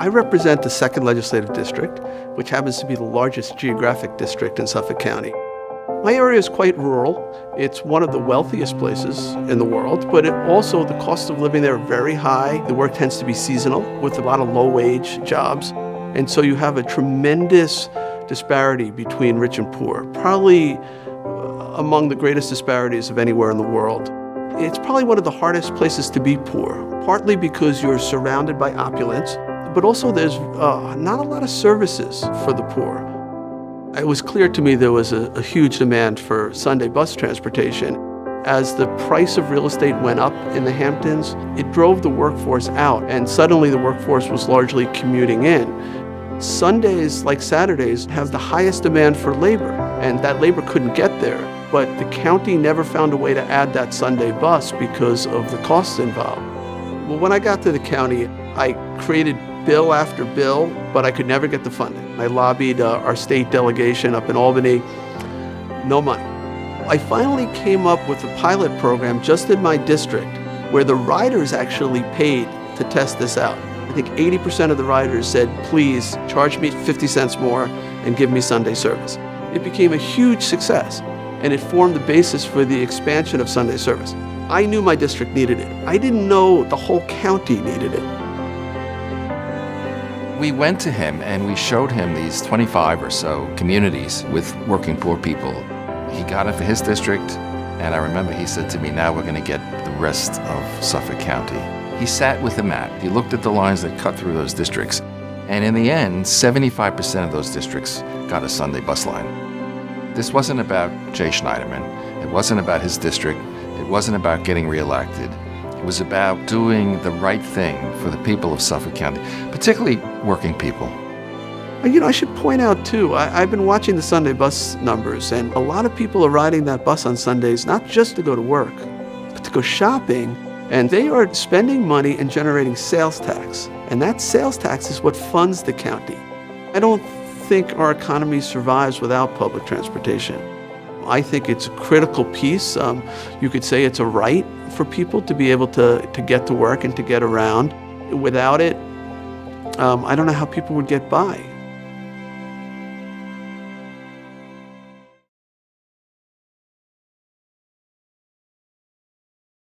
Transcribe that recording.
I represent the 2nd Legislative District, which happens to be the largest geographic district in Suffolk County. My area is quite rural. It's one of the wealthiest places in the world, but also the cost of living there are very high. The work tends to be seasonal with a lot of low-wage jobs. And so you have a tremendous disparity between rich and poor, probably among the greatest disparities of anywhere in the world. It's probably one of the hardest places to be poor, partly because you're surrounded by opulence, but also there's not a lot of services for the poor. It was clear to me there was a huge demand for Sunday bus transportation. As the price of real estate went up in the Hamptons, it drove the workforce out, and suddenly the workforce was largely commuting in. Sundays, like Saturdays, have the highest demand for labor, and that labor couldn't get there. But the county never found a way to add that Sunday bus because of the costs involved. Well, when I got to the county, I created bill after bill, but I could never get the funding. I lobbied our state delegation up in Albany, no money. I finally came up with a pilot program just in my district where the riders actually paid to test this out. I think 80% of the riders said, please charge me 50 cents more and give me Sunday service. It became a huge success, and it formed the basis for the expansion of Sunday service. I knew my district needed it. I didn't know the whole county needed it. We went to him and we showed him these 25 or so communities with working poor people. He got it for his district, and I remember he said to me, now we're going to get the rest of Suffolk County. He sat with the map. He looked at the lines that cut through those districts, and in the end, 75% of those districts got a Sunday bus line. This wasn't about Jay Schneiderman. It wasn't about his district. It wasn't about getting reelected. It was about doing the right thing for the people of Suffolk County, particularly working people. I should point out, too, I've been watching the Sunday bus numbers, and a lot of people are riding that bus on Sundays, not just to go to work, but to go shopping, and they are spending money and generating sales tax. And that sales tax is what funds the county. I don't think our economy survives without public transportation. I think it's a critical piece. You could say it's a right for people to be able to get to work and to get around. Without it, I don't know how people would get by.